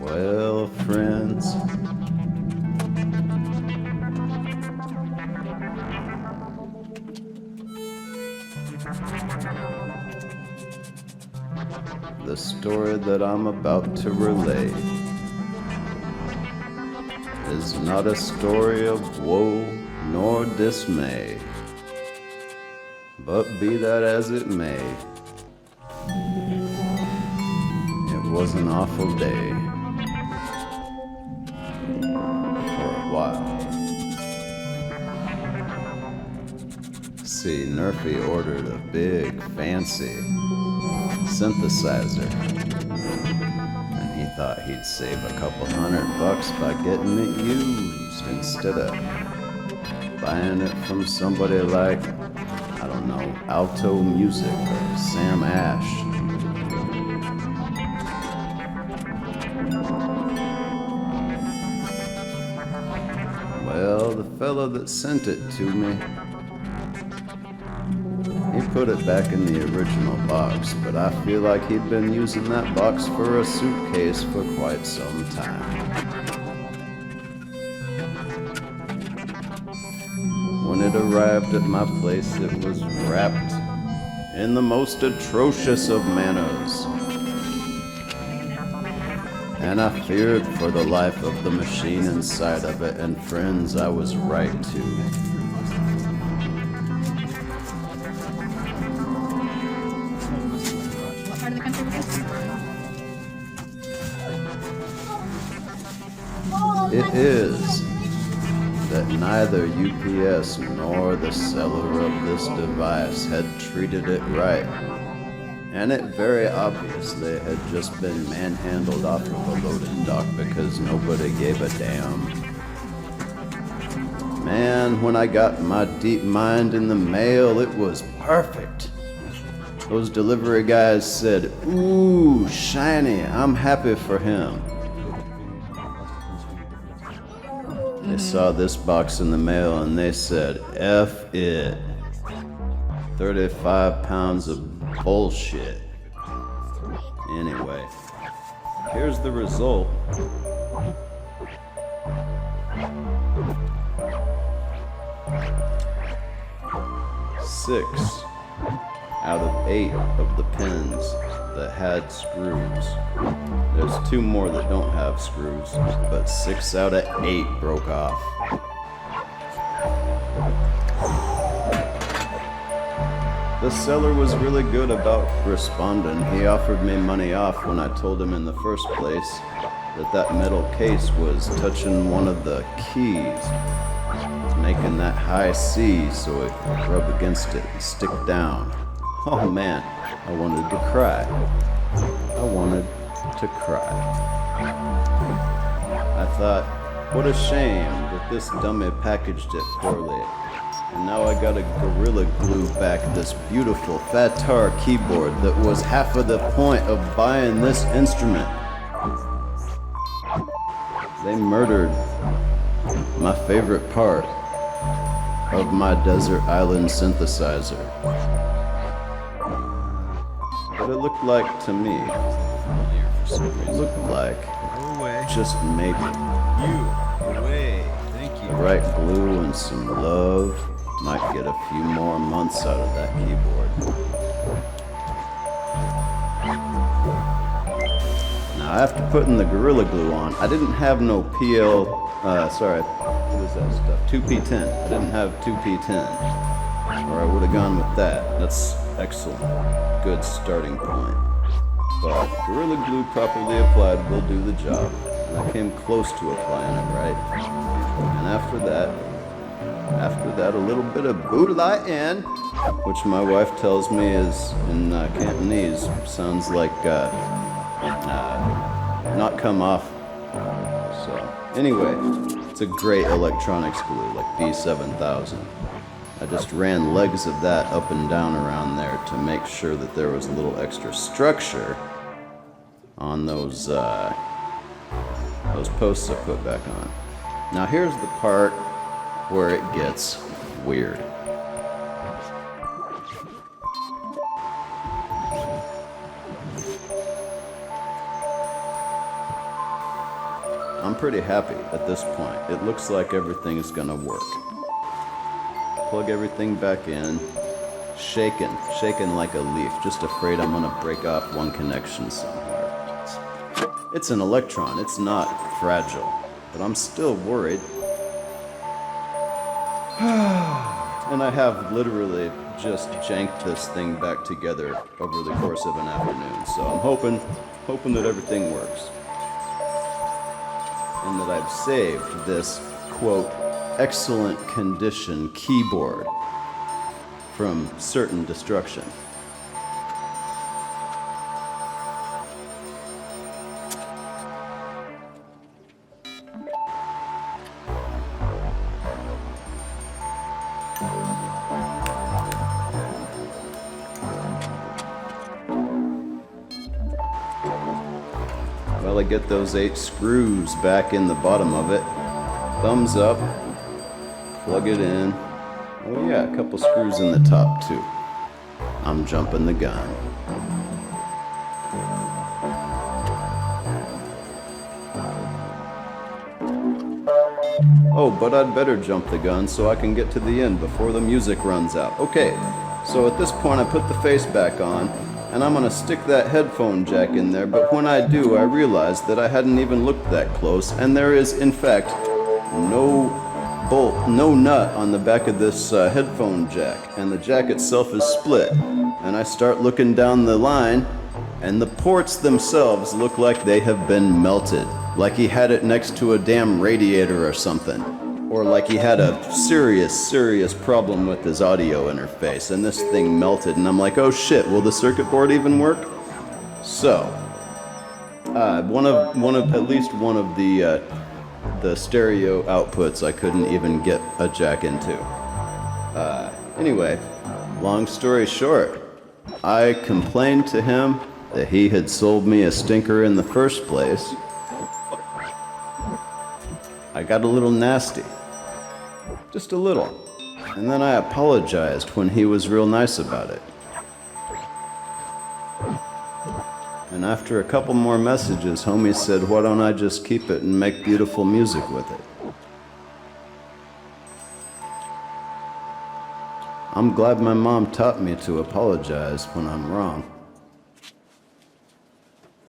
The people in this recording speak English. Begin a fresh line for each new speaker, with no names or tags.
Well, friends, the story that I'm about to relay is not a story of woe nor dismay, but be that as it may, it was an awful day for a while. See, Nerfy ordered a big, fancy synthesizer, and he thought he'd save a couple $100 by getting it used instead of buying it from somebody like, I don't know, Alto Music or Sam Ash. Well, the fella that sent it to me, he put it back in the original box, but I feel like he'd been using that box for a suitcase for quite some time. When it arrived at my place, it was wrapped in the most atrocious of manners. And I feared for the life of the machine inside of it, and friends, I was right too.
What part of the country were you?
It is that neither UPS nor the seller of this device had treated it right. And it very obviously had just been manhandled off of a loading dock because nobody gave a damn. Man, when I got my deep mind in the mail, it was perfect. Those delivery guys said, "Ooh, shiny, I'm happy for him." They saw this box in the mail and they said, "F it. 35 pounds of bullshit." Anyway, here's the result. Six out of 8 of the pins that had screws. There's 2 more that don't have screws, but 6 out of 8 broke off. The seller was really good about responding. He offered me money off when I told him in the first place that metal case was touching one of the keys, making that high C so it could rub against it and stick down. Oh man, I wanted to cry. I wanted to cry. I thought, what a shame that this dummy packaged it poorly. And now I gotta Gorilla Glue back this beautiful Fatar keyboard that was half of the point of buying this instrument. They murdered my favorite part of my desert island synthesizer. But it looked like to me, it looked like just maybe the right glue and some love might get a few more months out of that keyboard. Now after putting the Gorilla Glue on, I didn't have no what was that stuff? 2P10. I didn't have 2P10, or I would have gone with that. That's excellent. Good starting point. But Gorilla Glue properly applied will do the job. And I came close to applying it right. And after that, a little bit of Boodalai in, which my wife tells me is in Cantonese, sounds like not come off. So anyway, it's a great electronics glue, like B7000. I just ran legs of that up and down around there to make sure that there was a little extra structure on those posts I put back on. Now here's the part where it gets weird. I'm pretty happy at this point. It looks like everything is gonna work. Plug everything back in. Shaking like a leaf, just afraid I'm gonna break off one connection somewhere. It's an electron, it's not fragile, but I'm still worried. And I have literally just janked this thing back together over the course of an afternoon, so I'm hoping that everything works. And that I've saved this, quote, excellent condition keyboard from certain destruction. Well, I get those 8 screws back in the bottom of it. Thumbs up, plug it in. Oh yeah, a couple screws in the top too. I'm jumping the gun. Oh, but I'd better jump the gun so I can get to the end before the music runs out. Okay, so at this point I put the face back on, and I'm gonna stick that headphone jack in there, but when I do, I realize that I hadn't even looked that close, and there is, in fact, no bolt, no nut on the back of this headphone jack, and the jack itself is split. And I start looking down the line, and the ports themselves look like they have been melted, like he had it next to a damn radiator or something, or like he had a serious problem with his audio interface, and this thing melted, and I'm like, oh shit, will the circuit board even work? So, at least one of the stereo outputs I couldn't even get a jack into. Anyway, long story short, I complained to him that he had sold me a stinker in the first place. I got a little nasty. Just a little. And then I apologized when he was real nice about it. And after a couple more messages, homie said, why don't I just keep it and make beautiful music with it? I'm glad my mom taught me to apologize when I'm wrong.